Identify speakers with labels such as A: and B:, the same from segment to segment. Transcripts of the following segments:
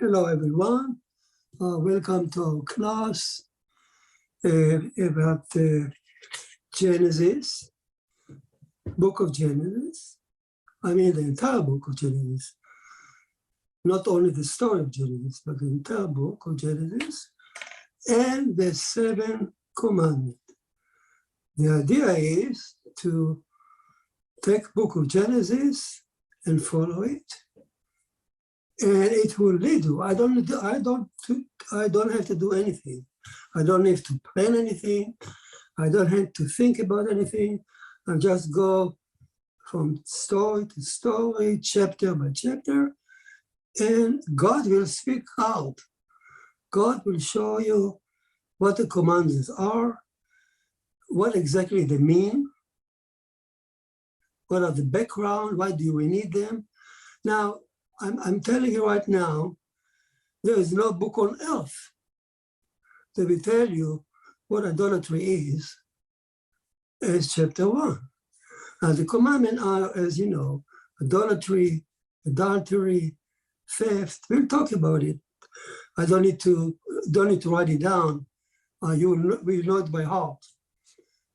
A: Hello, everyone. Welcome to our class about Genesis, book of Genesis. I mean, the entire book of Genesis. Not only the story of Genesis, but the entire book of Genesis and the 7 commandments. The idea is to take book of Genesis and follow it. And it will lead you. I don't have to do anything. I don't have to plan anything. I don't have to think about anything. I just go from story to story, chapter by chapter, and God will speak out. God will show you what the commandments are, what exactly they mean, what are the background, why do we need them. Now, I'm telling you right now, there is no book on earth that will tell you what idolatry is as chapter 1. And the commandments are, as you know, idolatry, adultery, theft. We'll talk about it. I don't need to write it down. You will know it by heart.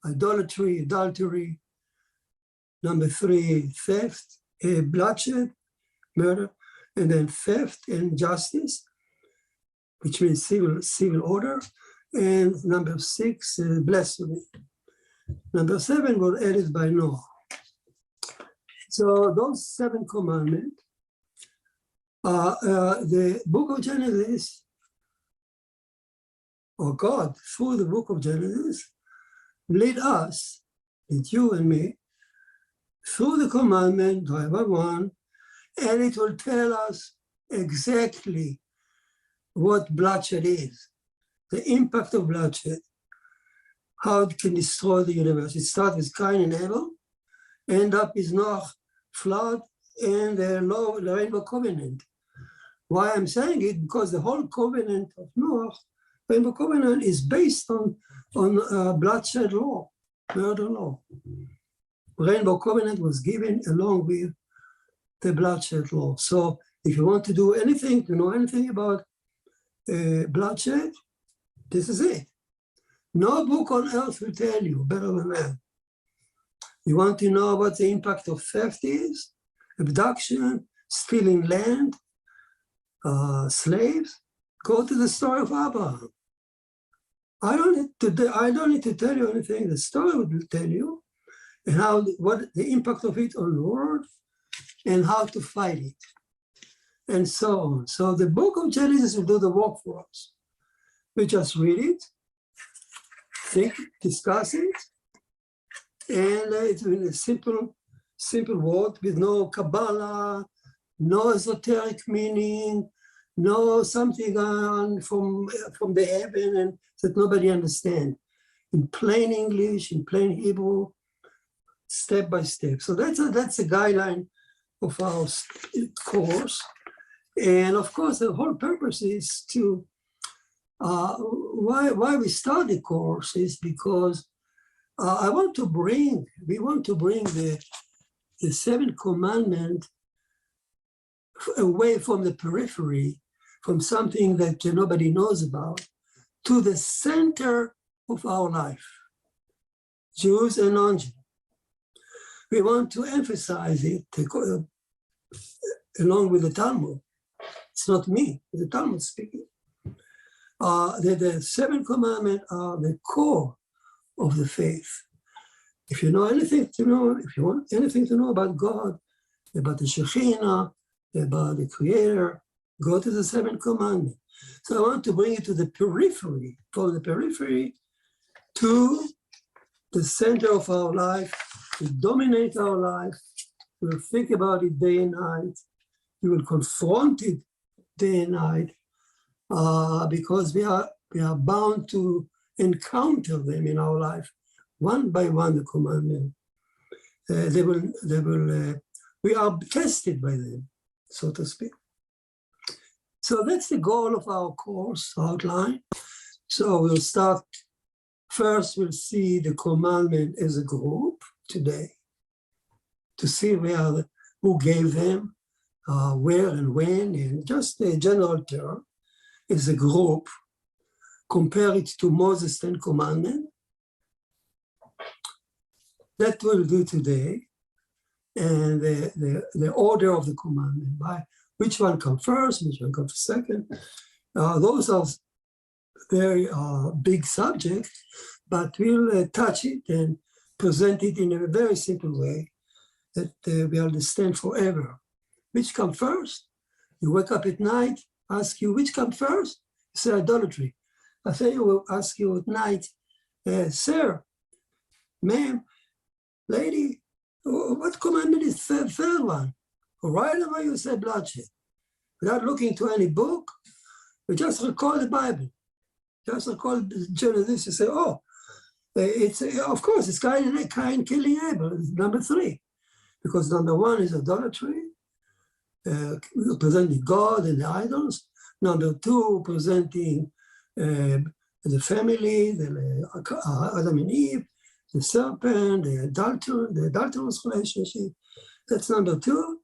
A: Idolatry, adultery. Number 3, theft, bloodshed, murder, and then theft and justice, which means civil order, and number 6, blasphemy. Number 7 was added by Noah. So those 7 commandments, the book of Genesis, or God, through the book of Genesis, lead us, lead you and me, through the commandment, however one, and it will tell us exactly what bloodshed is, the impact of bloodshed, how it can destroy the universe. It starts with Cain and Abel, end up with Noah, flood, and the rainbow covenant. Why I'm saying it? Because the whole covenant of Noah, rainbow covenant, is based on bloodshed law, murder law. Rainbow covenant was given along with the bloodshed law. So if you want to do anything, to know anything about bloodshed, this is it. No book on earth will tell you better than that. You want to know what the impact of theft is, abduction, stealing land, slaves, go to the story of Abraham. I don't need to tell you anything. The story will tell you, and what the impact of it on the world, and how to fight it, and so on. So the book of Genesis will do the work for us. We just read it, think, discuss it, and it's in a simple word with no Kabbalah, no esoteric meaning, no something from the heaven and that nobody understands. In plain English, in plain Hebrew, step by step. So that's a guideline of our course. And of course, the whole purpose is to, why we start the course is because we want to bring the 7 commandments away from the periphery, from something that nobody knows about, to the center of our life, Jews and non-Jews. We want to emphasize it along with the Talmud. It's not me, it's the Talmud speaking. The 7 commandments are the core of the faith. If you want anything to know about God, about the Shekhinah, about the Creator, go to the 7 commandments. So I want to bring it to the periphery, from the periphery to the center of our life, to dominate our life. We will think about it day and night. We will confront it day and night, because we are bound to encounter them in our life, one by one. The commandment, we are tested by them, so to speak. So that's the goal of our course outline. So we'll start. First, we'll see the commandment as a group today, to see who gave them, where and when, and just a general term, as a group, compare it to Moses' 10 Commandments. That we'll do today, and the order of the commandment, by which one comes first, which one comes second. Those are very big subjects, but we'll touch it and present it in a very simple way that we understand forever. Which comes first? You wake up at night, ask you, which comes first? You say idolatry. I say, you will ask you at night, sir, ma'am, lady, what commandment is the third one? Right away you say bloodshed. Without looking to any book, we just recall the Bible. Just recall Genesis. You say, oh, it's of course it's Cain killing Abel. It's number 3, because number 1 is idolatry, presenting God and the idols. Number 2, presenting the family, Adam and Eve, the serpent, the adulterous relationship. That's number 2.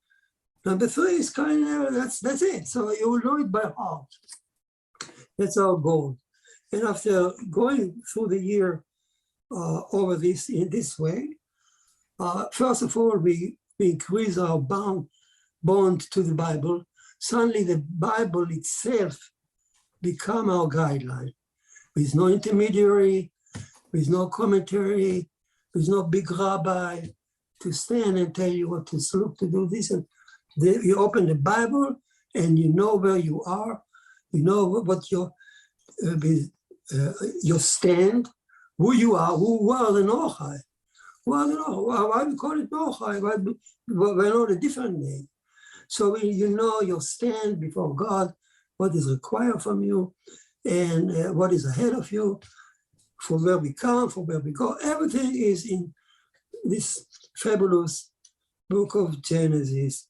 A: Number 3 is Cain and Abel. That's it. So you will know it by heart. That's our goal. And after going through the year over this in this way, first of all, we increase our bond to the Bible. Suddenly the Bible itself become our guideline. With no intermediary, with no commentary, with no big rabbi to stand and tell you what to look to do this. And you open the Bible and you know where you are, you know what your stand, who you are, who are the Nochai. Why we call it Nochai? Why not a different name? So you know your stand before God, what is required from you, and what is ahead of you, from where we come, from where we go. Everything is in this fabulous book of Genesis.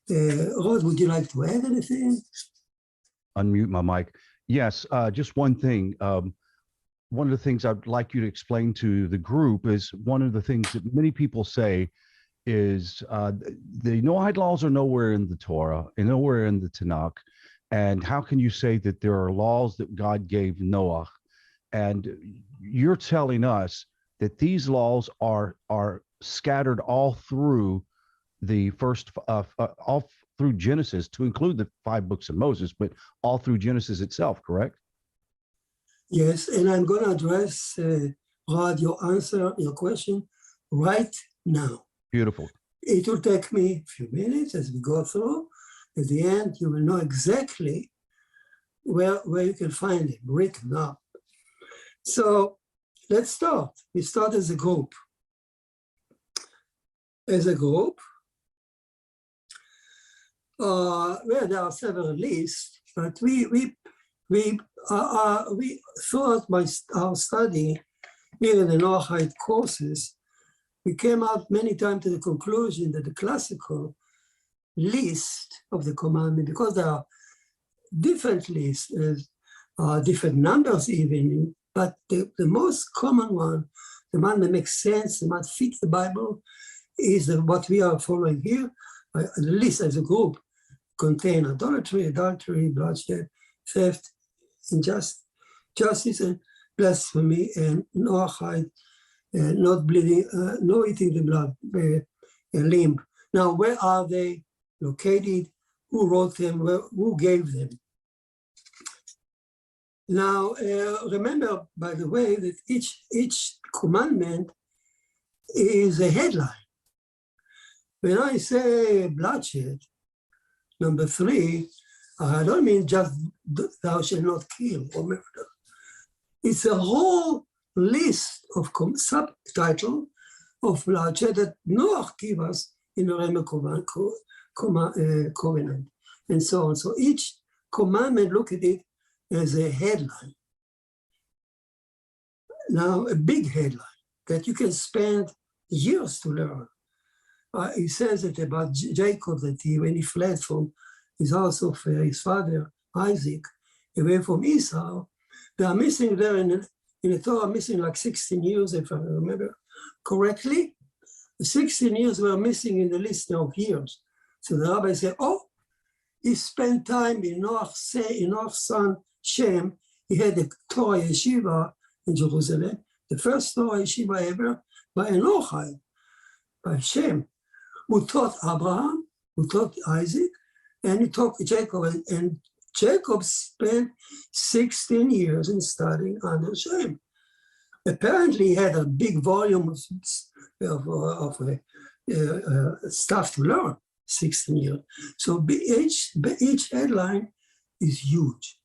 A: Rod, would you like to add anything?
B: Unmute my mic. Yes, just one thing. One of the things I'd like you to explain to the group is one of the things that many people say is the Noahide laws are nowhere in the Torah and nowhere in the Tanakh. And how can you say that there are laws that God gave Noah? And you're telling us that these laws are scattered all through the first, all through Genesis, to include the 5 books of Moses, but all through Genesis itself, correct?
A: Yes, and I'm going to address, Rod, your question right now.
B: Beautiful.
A: It will take me a few minutes as we go through. At the end, you will know exactly where you can find it written up. So let's start. We start as a group. As a group, well, there are several lists, but we throughout our study here in the Noahide courses, we came out many times to the conclusion that the classical list of the commandment, because there are different lists, different numbers even, but the most common one, the one that makes sense, the one that fits the Bible, is what we are following here. The list as a group contain adultery, bloodshed, theft, injustice, and blasphemy, and Noahide, not bleeding, no eating the blood, limb. Now, where are they located? Who wrote them? Who gave them? Now, remember, by the way, that each commandment is a headline. When I say bloodshed, number 3, I don't mean just thou shalt not kill or murder. It's a whole list of subtitle of bloodshed that Noah gave us in the Rema covenant, and so on. So each commandment, look at it as a headline. Now, a big headline that you can spend years to learn. He says it about Jacob, that when he fled from his house of his father, Isaac, away from Esau, they are missing there in the Torah, missing like 16 years, if I remember correctly. The 16 years were missing in the list of years. So the rabbi said, oh, he spent time in Noach's son Shem. He had a Torah yeshiva in Jerusalem, the first Torah yeshiva ever by Enochai, by Shem, who taught Abraham, who taught Isaac, and he taught Jacob. And Jacob spent 16 years in studying under Shem. Apparently, he had a big volume of stuff to learn, 16 years. So each headline is huge.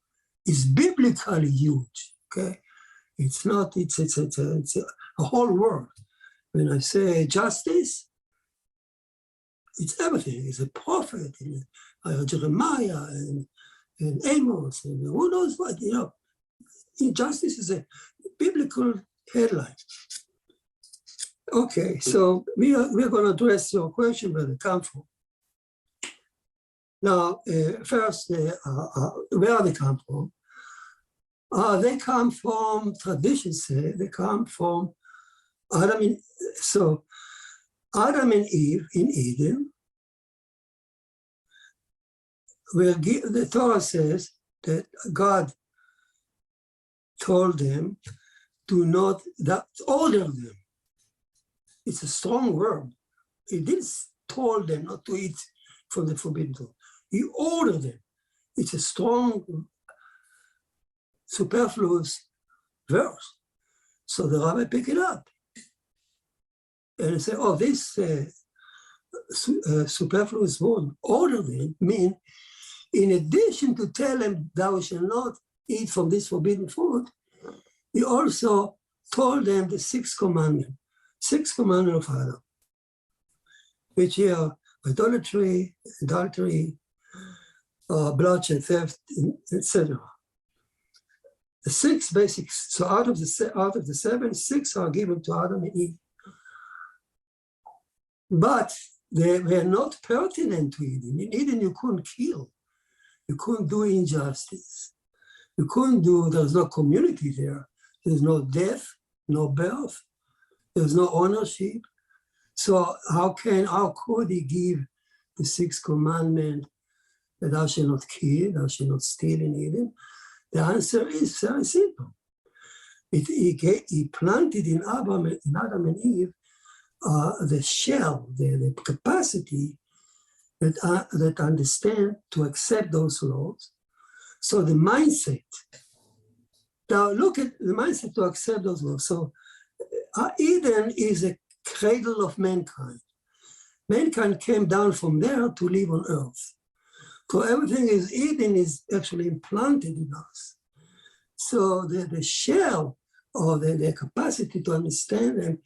A: It's biblically huge, okay? It's not, it's a whole world. When I say justice, it's everything. It's a prophet, and Jeremiah, and Amos, and who knows what, you know. Injustice is a biblical headline. Okay, so we're going to address your question where they come from. Now, first, where they come from? They come from, traditions say, they come from Adam and Eve in Eden, where the Torah says that God told them to not order them. It's a strong word. He didn't told them not to eat from the forbidden fruit. He ordered them. It's a strong, superfluous verse. So the rabbi picked it up and he said, "Oh, this superfluous word, order them, mean in addition to tell them thou shalt not eat from this forbidden fruit, he also told them the sixth commandment of Adam, which are idolatry, adultery, bloodshed, theft, etc. The six basics. So out of the seven, six are given to Adam and Eve, but they were not pertinent to Eden. In Eden, you couldn't kill, you couldn't do injustice, you couldn't do. There's no community there. There's no death, no birth. There's no ownership. So how could he give the sixth commandment that thou shalt not kill, thou shalt not steal in Eden? The answer is very simple. He planted in Adam and Eve the shell, the capacity that understand to accept those laws. So the mindset. Now look at the mindset to accept those laws. So Eden is a cradle of mankind. Mankind came down from there to live on earth. So everything is Eden is actually implanted in us. So the shell or the capacity to understand them,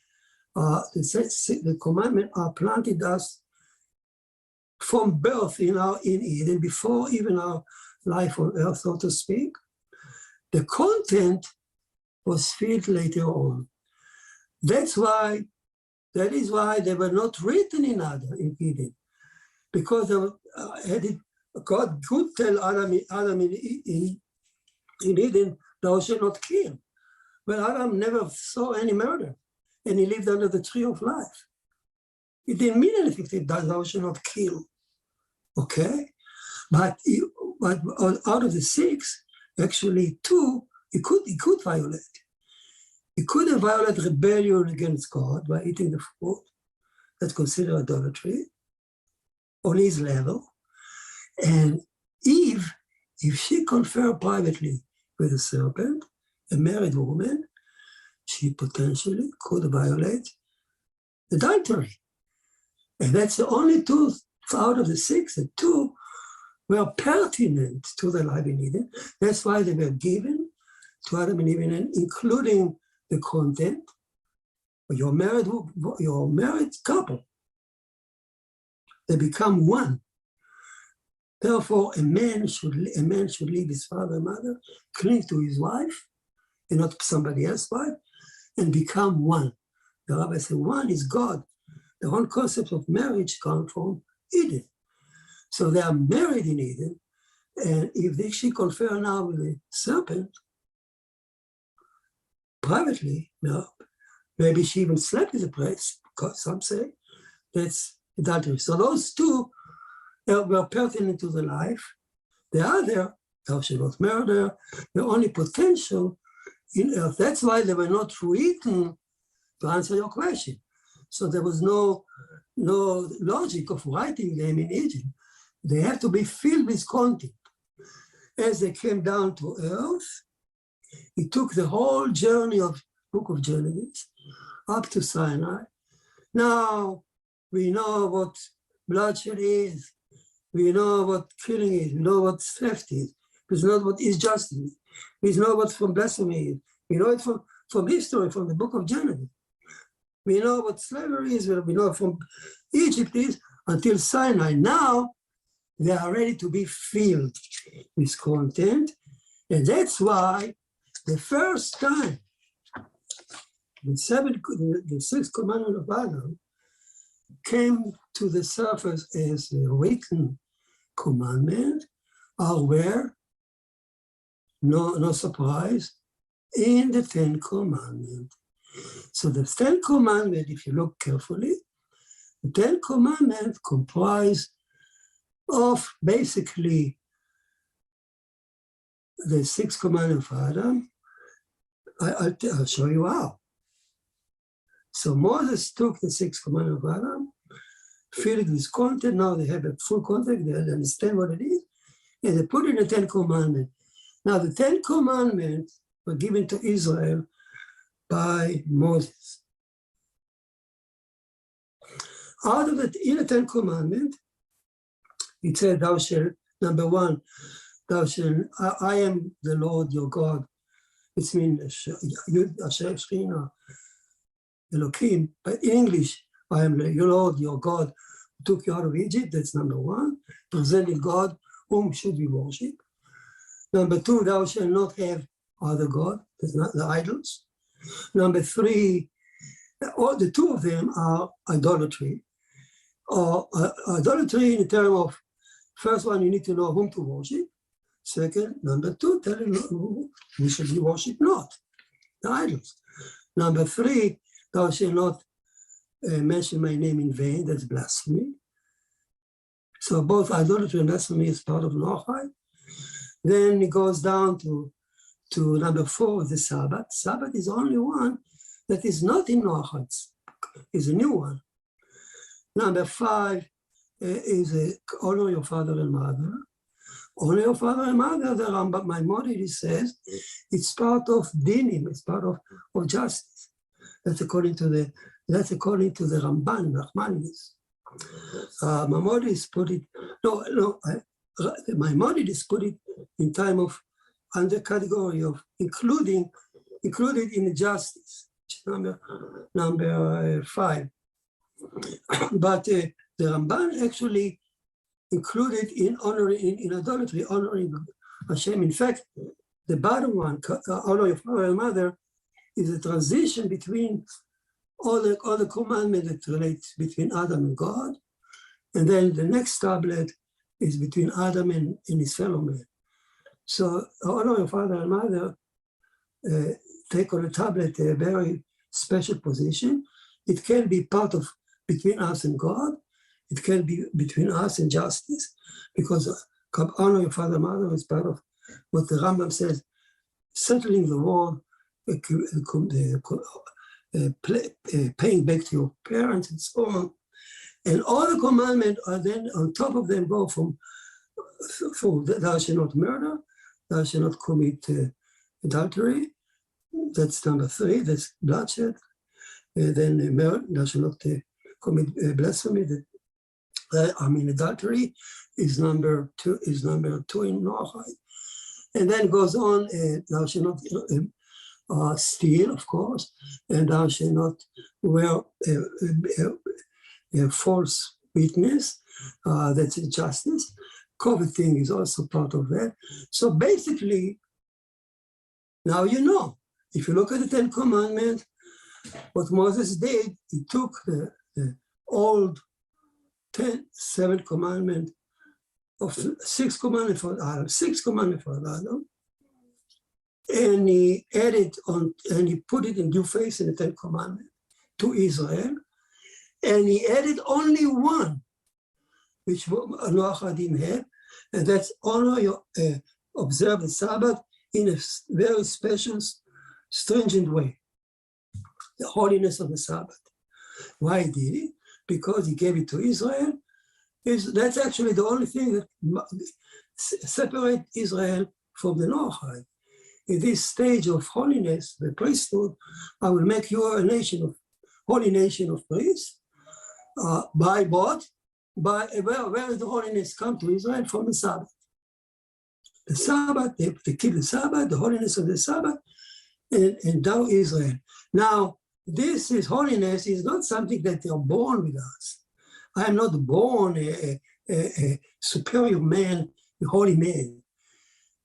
A: the commandment are planted us from birth in Eden, before even our life on earth, so to speak. The content was filled later on. That is why they were not written in Eden, because God could tell Adam in Eden, thou shalt not kill. But Adam never saw any murder, and he lived under the tree of life. It didn't mean anything that thou shalt not kill, okay? But out of the six, actually two, he could violate. He couldn't violate rebellion against God by eating the fruit. That's considered idolatry on his level. And Eve, if she conferred privately with a serpent, a married woman, she potentially could violate adultery. And that's the only two out of the six. The two were pertinent to the life in Eden. That's why they were given to Adam and Eve, including the content. You're married couple. They become one. Therefore, a man should leave his father and mother, cling to his wife, and not somebody else's wife, and become one. The rabbi said, one is God. The whole concept of marriage comes from Eden. So they are married in Eden, and if she confer now with a serpent, privately, maybe she even slept with the priest, because some say that's adultery. So those two were pertinent to the life. The other, thou shalt not murder, were only potential in earth. That's why they were not written to answer your question. So there was no logic of writing them in Egypt. They have to be filled with content. As they came down to earth, it took the whole journey of Book of Genesis up to Sinai. Now we know what bloodshed is. We know what killing is. We know what theft is. We know what is justice. We know what from blasphemy is. We know it from history, from the Book of Genesis. We know what slavery is. We know from Egypt is until Sinai. Now they are ready to be filled with content. And that's why the first time the sixth commandment of Adam came to the surface as a written commandment are where, no surprise, in the Ten Commandments. So the Ten Commandments, if you look carefully, the Ten Commandments comprise of basically the sixth commandment of Adam. I'll show you how. So Moses took the sixth commandment of Adam, filled it with content. Now they have a full context, they understand what it is, and they put it in the Ten Commandments. Now the Ten Commandments were given to Israel by Moses. Out of it, in the Ten Commandments, it said, thou shalt, number one, thou shalt, I am the Lord your God. It means Elohim, but in English, I am your Lord, your God, who took you out of Egypt. That's number one, presenting God, whom should we worship. Number two, thou shalt not have other God, that's not the idols. Number three, all the two of them are idolatry. Or idolatry in terms of, first one, you need to know whom to worship. Second, number two, tell him who should be worshipped not, the idols. Number three, thou shalt not mention my name in vain, that's blasphemy. So both idolatry and blasphemy is part of Noachide. Then it goes down to number four, the Sabbath. Sabbath is only one that is not in Noachide, is a new one. Number five is honor your father and mother. Honor your father and mother, the Rambam Maimonides says, it's part of dinim, it's part of justice. That's according to the Ramban, Nachmanides. Maimonides put it, Maimonides put it in time of under category of included in justice, number five. But the Ramban actually included in honoring, in idolatry, honoring Hashem. In fact, the bottom one, honor your father and mother, is a transition between all the commandments that relate between Adam and God. And then the next tablet is between Adam and his fellow man. So honor your father and mother take on a tablet a very special position. It can be part of between us and God. It can be between us and justice, because honor your father and mother is part of what the Rambam says, settling the world, paying back to your parents and so on. And all the commandments are then on top of them go from thou shalt not murder, thou shalt not commit adultery. That's number three, that's bloodshed. Then murder, thou shalt not commit blasphemy. Adultery is number two in Noachide. And then goes on, thou shalt not steal, of course, and thou shalt not wear a false witness, that's injustice. Coveting is also part of that. So basically, now you know, if you look at the Ten Commandments, what Moses did, he took the old 7 commandments of 6 commandments for Adam, 6 commandments for Adam, and he added on, and he put it in due face in the 10 commandments to Israel, and he added only one which Noach didn't have, and that's honor your observe the Sabbath in a very special, stringent way. The holiness of the Sabbath. Why did he? Because he gave it to Israel. That's actually the only thing that separates Israel from the Noachide. In this stage of holiness, the priesthood, I will make you a holy nation of priests. By what? Where did the holiness come to Israel? From the Sabbath. The Sabbath, they keep the Sabbath, the holiness of the Sabbath, and thou Israel. Now, this is holiness is not something that they are born with us. I am not born a superior man, a holy man.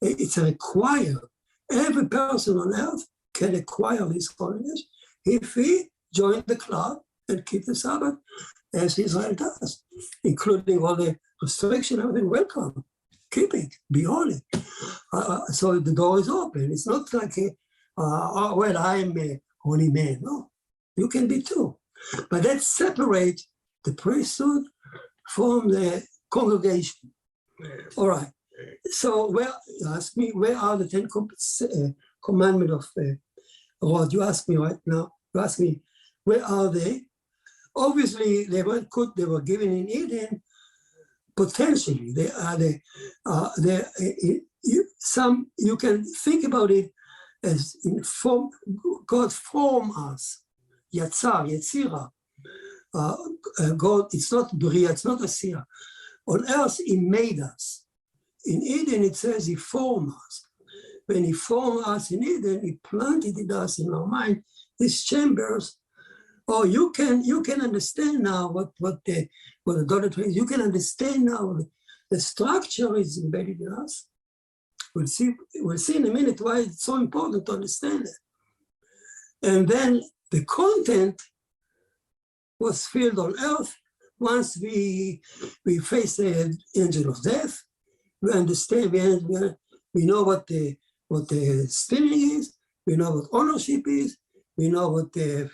A: It's a required. Every person on earth can acquire this holiness if he join the club and keep the Sabbath as Israel does, including all the restriction, everything. Welcome, keep it, be holy. So the door is open. It's not like, well, I'm a holy man. No, you can be too. But that separates the priesthood from the congregation. All right. So you ask me, where are the 10 commandments of God? You ask me right now. You ask me, where are they? Obviously, they were given in Eden. Potentially, they are you can think about it as God formed us. Yetzira. God, it's not Bria, it's not Asira. On earth, he made us. In Eden, it says he formed us. When he formed us in Eden, he planted in us in our mind these chambers. Oh, you can understand now what the daughter is. You can understand now the structure is embedded in us. We'll see in a minute why it's so important to understand it. And then the content was filled on earth once we face the angel of death. We understand, we know what the stealing is, we know what ownership is, we know what the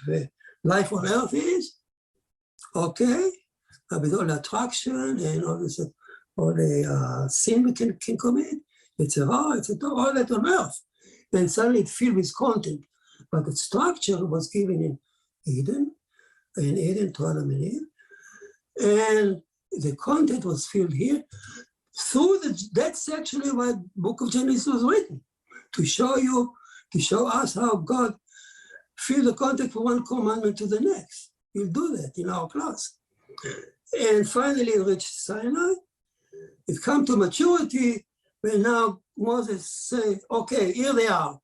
A: life on earth is, okay? With all the attraction and all the sin we can commit, it's all that on earth. Then suddenly it filled with content. But the structure was given in Eden to Adam and Eve, and the content was filled here. That's actually why the book of Genesis was written, to show us how God filled the content from one commandment to the next. We'll do that in our class. And finally it reached Sinai. It come to maturity, when now Moses said, okay, here they are.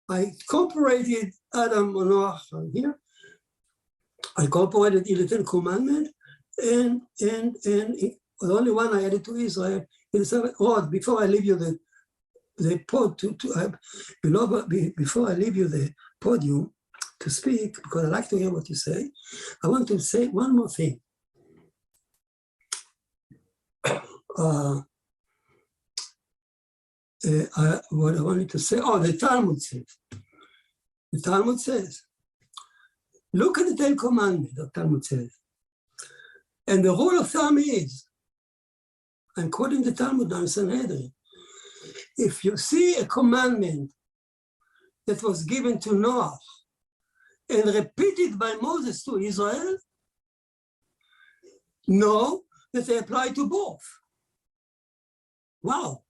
A: I incorporated Adam and Noach here. I incorporated the 10 commandments, and the only one I added to Israel is, before I leave you before I leave you the podium to speak, because I like to hear what you say, I want to say one more thing. What I wanted to say, the Talmud says, look at the 10 commandments, the Talmud says. And the rule of thumb is, I'm quoting the Talmud now in Sanhedrin, if you see a commandment that was given to Noah and repeated by Moses to Israel, know that they apply to both. Wow.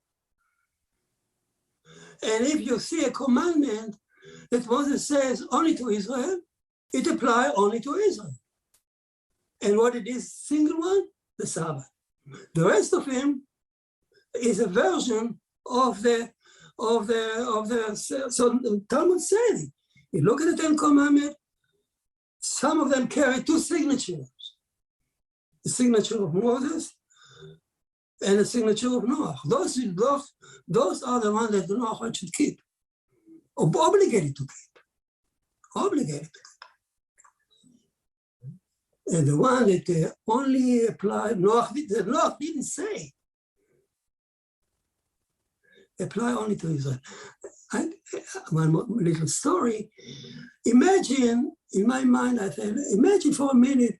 A: And if you see a commandment that Moses says only to Israel, it applies only to Israel. And what it is, single one, the Sabbath. The rest of him is a version of the so the Talmud says, you look at the 10 commandments, some of them carry 2 signatures. The signature of Moses and the signature of Noah. Those are the ones that Noah should keep, or obligated to keep. Obligated to keep. And the one that only applied, Noah didn't say, apply only to Israel. One more little story. Imagine, in my mind, I said, imagine for a minute,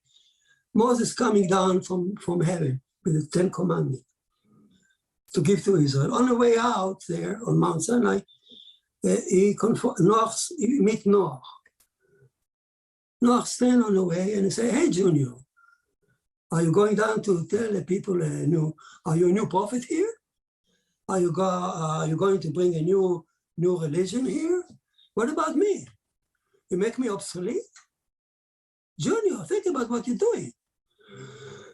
A: Moses coming down from heaven with the 10 Commandments to give to Israel. On the way out there on Mount Sinai, he meet Noah. Noah stand on the way and he say, "Hey, Junior, are you going down to tell the people are you a new prophet here? Are you going to bring a new religion here? What about me? You make me obsolete? Junior, think about what you're doing."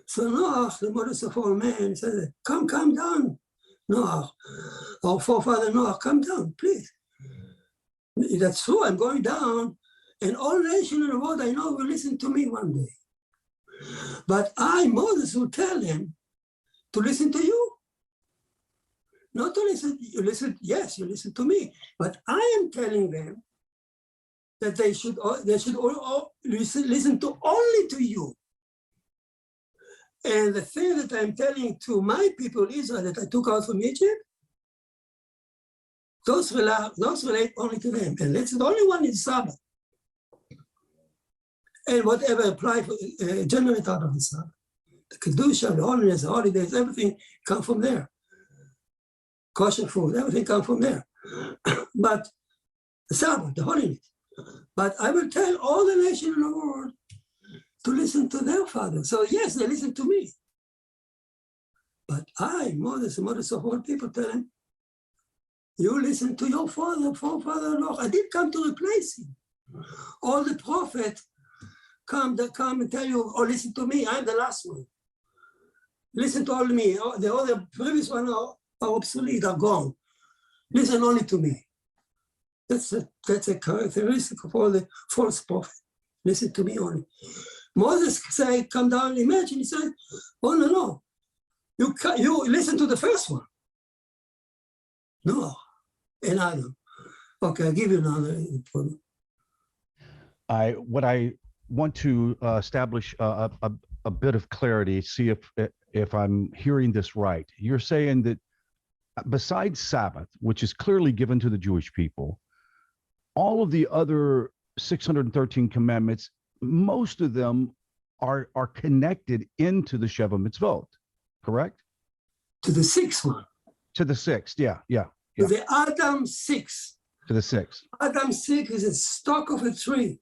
A: So Noah, the modest of all men, said, come down, Noah. Our forefather Noah, come down, please. That's true, I'm going down, and all nations in the world I know will listen to me one day. But I, Moses, will tell them to listen to you. Not to listen, you listen to me, but I am telling them that they should all listen to only to you. And the thing that I'm telling to my people, Israel, that I took out from Egypt, those relate only to them. And that's the only one is Sabbath. And whatever apply for generate out of the Sabbath. The Kedusha, the holiness, the holidays, everything come from there. Kosher food, everything come from there. But the Sabbath, the holiness. But I will tell all the nations in the world to listen to their father. So yes, they listen to me. But I, Moses, the modest of all people, tell him, you listen to your forefather, Lord. I didn't come to replace him. All the prophets come and tell you, oh, listen to me, I'm the last one. Listen to all me. The other previous one are obsolete, are gone. Listen only to me. That's a characteristic of all the false prophets. Listen to me only. Moses said, come down, imagine, he said, oh, no. You listen to the first one. No, and Adam. Okay, I'll give you another.
B: What I want to establish a bit of clarity, see if I'm hearing this right. You're saying that besides Sabbath, which is clearly given to the Jewish people, all of the other 613 commandments, most of them are connected into the Sheva Mitzvot, correct?
A: To the sixth one.
B: To the sixth, yeah.
A: To the Adam 6.
B: To the sixth.
A: Adam 6 is a stalk of a tree.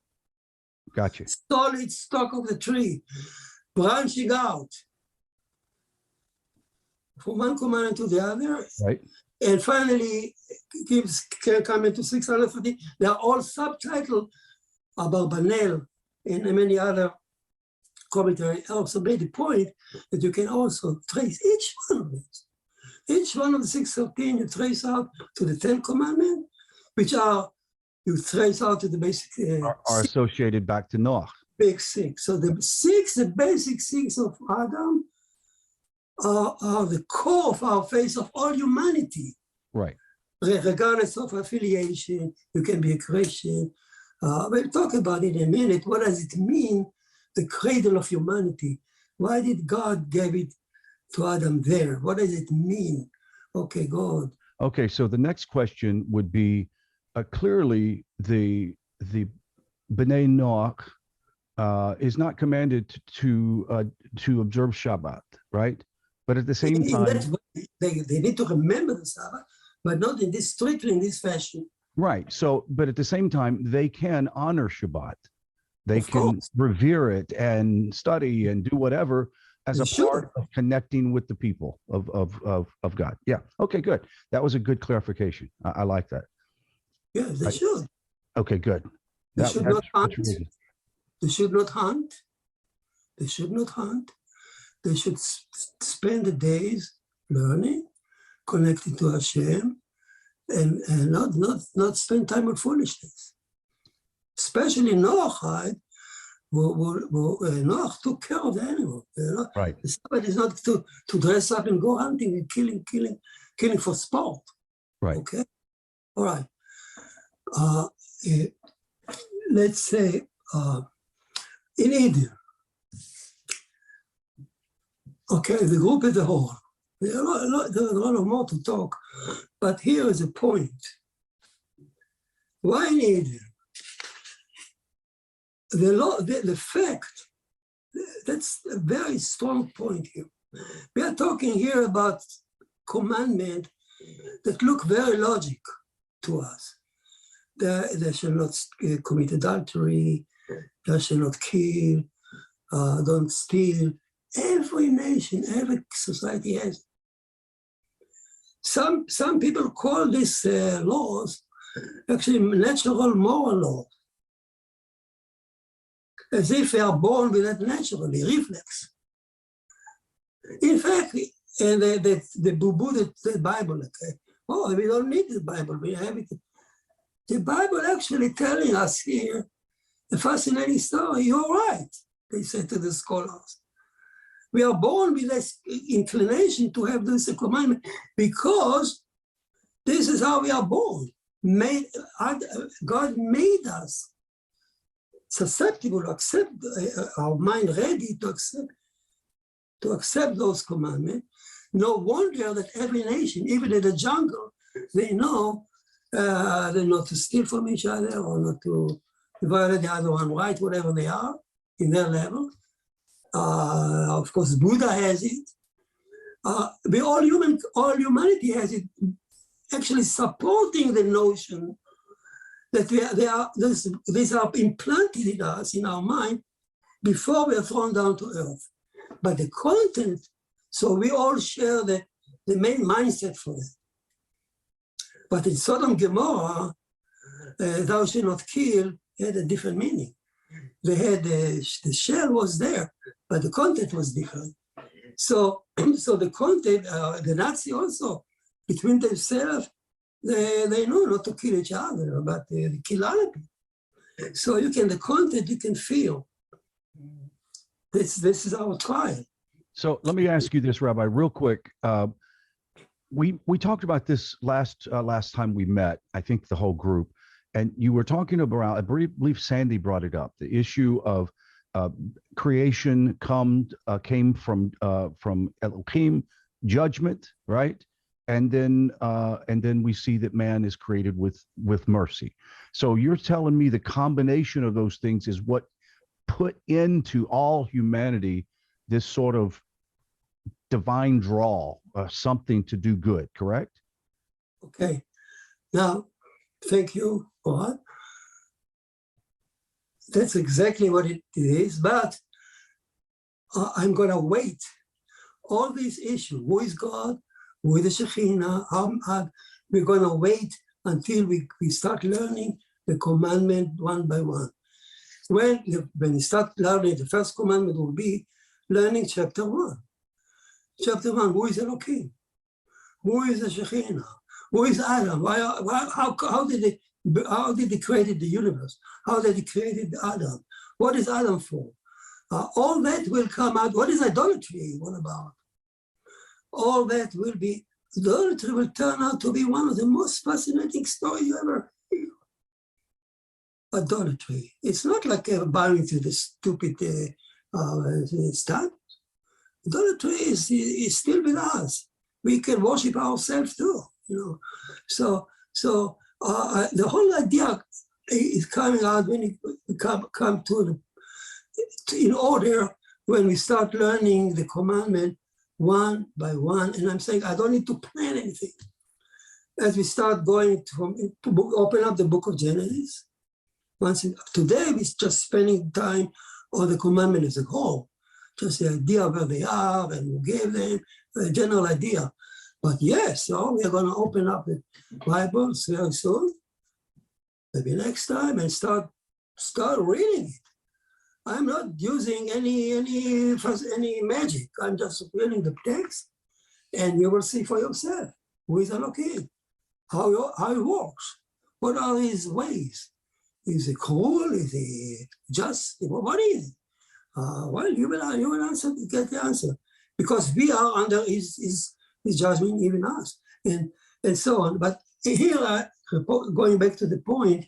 B: Gotcha.
A: Solid stalk of the tree, branching out from one commandment to the other.
B: Right.
A: And finally, coming to 640. They are all subtitled about Banel and many other commentaries. Also made the point that you can also trace each one of these. Each one of the 613 you trace out to the 10 Commandments, which are you trace out to the basic
B: are associated back to Noah.
A: Big six. So the basic six of Adam are the core of our faith of all humanity.
B: Right.
A: Regardless of affiliation, you can be a Christian. We'll talk about it in a minute. What does it mean, the cradle of humanity? Why did God give it to Adam there? What does it mean? Okay, God.
B: Okay, so the next question would be, clearly the B'nai Noach is not commanded to observe Shabbat, right? But at the same time,
A: they need to remember the Sabbath, but not in this strictly in this fashion.
B: Right. So, but at the same time, they can honor Shabbat. They can revere it and study and do whatever as a part of connecting with the people of God. Yeah. Okay, good. That was a good clarification. I like that.
A: Yeah, they should.
B: Okay, good.
A: They should not hunt. They should not hunt. They should not hunt. They should spend the days learning, connecting to Hashem, and not spend time on foolishness. Especially Noach, Noach took care of the animal.
B: Right.
A: The Sabbath is not to dress up and go hunting and killing for sport.
B: Right.
A: Okay. All right. Let's say in Eden. Okay, the group as a whole. There's a lot more to talk, but here is a point. Why in Eden? The fact That's a very strong point here. We are talking here about commandment that look very logic to us. They shall not commit adultery, they shall not kill, don't steal. Every nation, every society has it. Some people call these laws actually natural moral laws, as if they are born with that naturally, reflex. In fact, and the boo-boo the Bible, okay? Oh, we don't need the Bible, we have it. The Bible actually telling us here a fascinating story. You're right, they said to the scholars. We are born with this inclination to have this commandment because this is how we are born. God made us susceptible to accept, our mind ready to accept those commandments. No wonder that every nation, even in the jungle, they know not to steal from each other or not to violate the other one right, whatever they are in their level. Of course, Buddha has it. All humanity has it, actually supporting the notion that these are implanted in us, in our mind, before we are thrown down to earth. But the content, so we all share the main mindset for it. But in Sodom and Gomorrah, thou shalt not kill had a different meaning. They had the shell was there, but the content was different. So the content, the Nazi also, between themselves, they know not to kill each other, but they kill other people. So the content you can feel. This is our trial.
B: So let me ask you this, Rabbi, real quick. We talked about this last time we met, I think the whole group, and you were talking about, I believe Sandy brought it up, the issue of creation came from Elohim, judgment, right? And then we see that man is created with mercy. So you're telling me the combination of those things is what put into all humanity this sort of divine draw, something to do good, correct?
A: Okay. Now, thank you, Ohad. That's exactly what it is, but I'm going to wait. All these issues, who is God, who is the Shekhinah, we're going to wait until we start learning the commandment one by one. When you start learning, the first commandment will be learning chapter 1. Chapter 1, who is Elohim? Who is the Shekhinah? Who is Adam? How did they create the universe? How did they create Adam? What is Adam for? All that will come out. What is idolatry? What about? All that will be, idolatry will turn out to be one of the most fascinating stories you ever hear. Idolatry. It's not like bowing to the stupid stuff. Idolatry is still with us. We can worship ourselves too, So the whole idea is coming out when you come to in order when we start learning the commandment one by one. And I'm saying I don't need to plan anything. As we start going to open up the book of Genesis, today we're just spending time on the commandment as a whole. Just the idea where they are and who gave them, a general idea. But yes, so we are going to open up the Bibles very soon, maybe next time, and start reading it. I'm not using any magic. I'm just reading the text, and you will see for yourself who is Elohim, how it works, what are his ways. Is he cruel? Is he just? What is it? Well, you will answer, get the answer, because we are under his judgment, even us, and so on. But here, going back to the point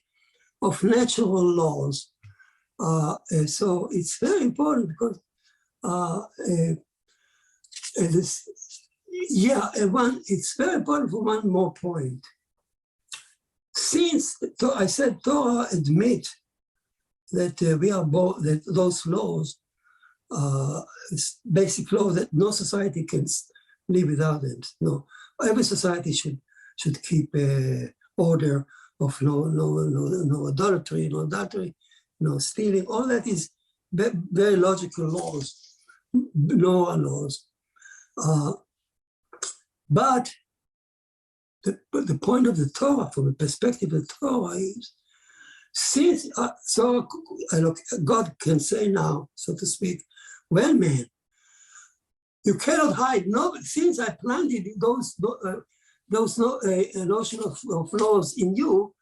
A: of natural laws, so it's very important because it's very important for one more point. Since I said Torah admit that we are born, that those laws it's basic laws that no society can live without them. No, every society should keep order of no adultery, no stealing. All that is very logical laws, laws. But the point of the Torah, from the perspective of the Torah, is since God can say now, so to speak, well, man, you cannot hide. No, since I planted those notion of laws in you,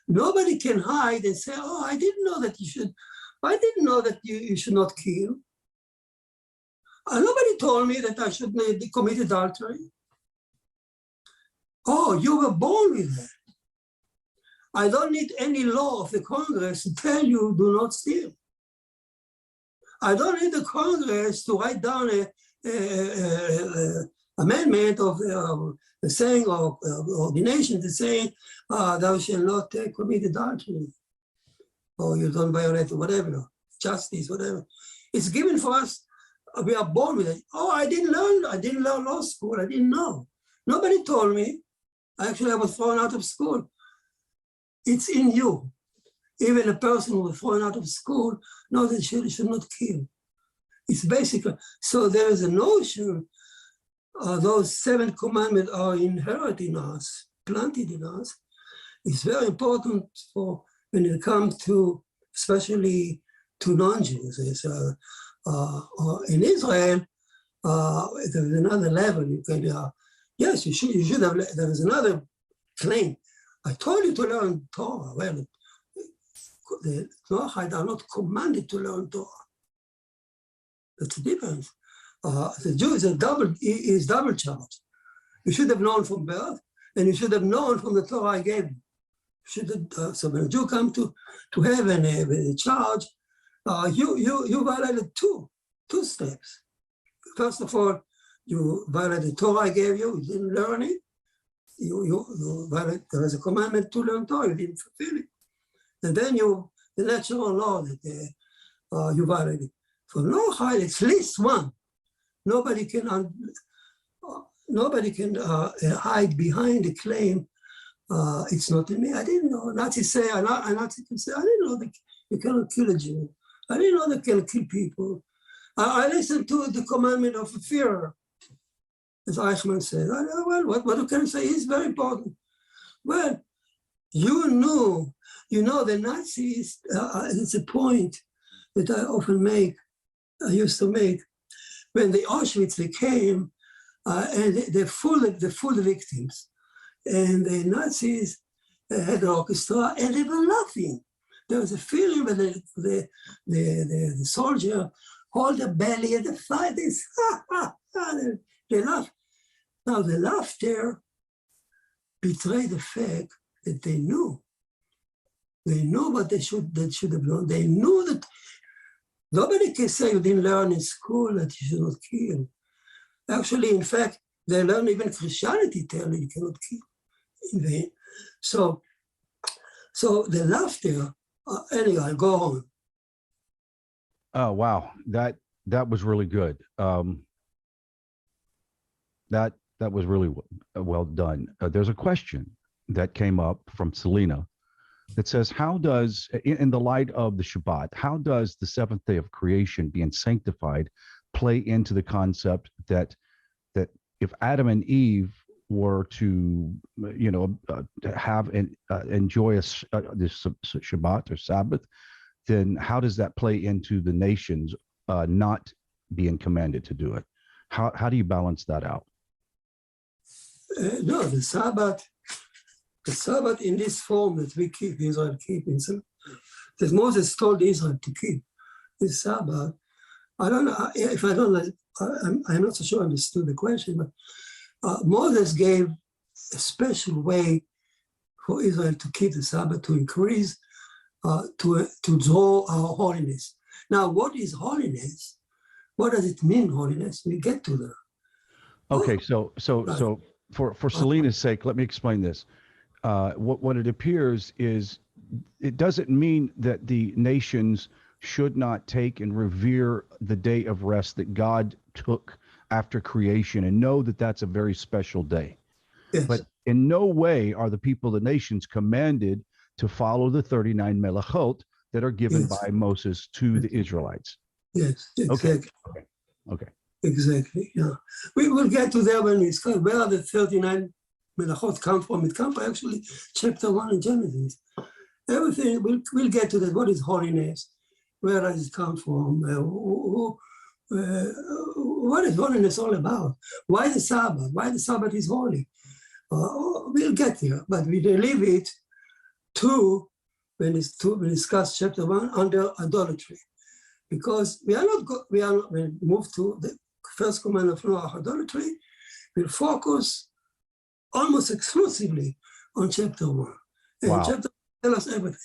A: nobody can hide and say, "Oh, I didn't know that you should. I didn't know that you should not kill. Nobody told me that I should commit adultery. Oh, you were born with that. I don't need any law of the Congress to tell you do not steal. I don't need the Congress to write down a amendment of the saying of ordination to say thou shalt not commit adultery, or you don't violate whatever, justice, whatever. It's given for us. We are born with it. Oh, I didn't learn law school. I didn't know. Nobody told me. Actually, I was thrown out of school. It's in you. Even a person who was thrown out of school knows that he should not kill. It's basically, so there is a notion, those 7 commandments are inherent in us, planted in us. It's very important for when it comes to, especially to non-Jews. In Israel, there's another level. You can, yes, you should have, there is another claim. I told you to learn Torah. Well, the Noahide are not commanded to learn Torah. That's the difference. The Jew is double charged. You should have known from birth, and you should have known from the Torah I gave you. So when a Jew comes to heaven with a charge, you violated two steps. First of all, you violated the Torah I gave you. You didn't learn it. You violated. There was a commandment to learn Torah. You didn't fulfill it. And then the natural law that you violated. For Noahide, it's at least one. Nobody can hide behind the claim. It's not in me. I didn't know. Nazis say, Nazis can say, I didn't know that you cannot kill a Jew. I didn't know they can kill people. I listened to the commandment of the Führer, as Eichmann said. Well, what can I say is very important. Well, you know the Nazis, it's a point that I used to make, when the Auschwitz, they came, and they fooled the victims. And the Nazis had the orchestra, and they were laughing. There was a feeling that the soldier hold the belly and the fight is, they laugh. Now the laughter betrayed the fact that they knew. They knew what they should have known. They knew that nobody can say you didn't learn in school that you should not kill. Actually, in fact, they learn even Christianity tell you cannot kill in vain. So the laughter, anyway, I'll go on.
B: Oh, wow. That was really good. That was really well done. There's a question that came up from Selena that says, how does, in the light of the Shabbat, how does the 7th day of creation being sanctified play into the concept that if Adam and Eve were to, have and enjoy this Shabbat or Sabbath, then how does that play into the nations not being commanded to do it? How do you balance that out?
A: No, the Sabbath in this form that we keep, Israel keeping, that Moses told Israel to keep this Sabbath. I don't know if I'm not so sure I understood the question, but Moses gave a special way for Israel to keep the Sabbath, to increase, to draw our holiness. Now, what is holiness? What does it mean, holiness? We get to that.
B: Okay, so for Selena's sake, let me explain this. What it appears is it doesn't mean that the nations should not take and revere the day of rest that God took after creation and know that that's a very special day.
A: Yes.
B: But in no way are the people of the nations commanded to follow the 39 melachot that are given
A: Yes.
B: by Moses to the Israelites.
A: Yes, exactly.
B: Okay.
A: Exactly, yeah. We will get to that when we discuss where the 39 melachot come from. It comes from actually chapter 1 in Genesis. Everything, we'll get to that. What is holiness? Where does it come from? What is holiness all about? Why the Sabbath? Why the Sabbath is holy? We'll get there, but we leave it to when we discuss chapter 1 under idolatry, because we move to the first command of Noah, idolatry. We'll focus almost exclusively on chapter 1, and
B: Wow.
A: chapter 1 tells us everything.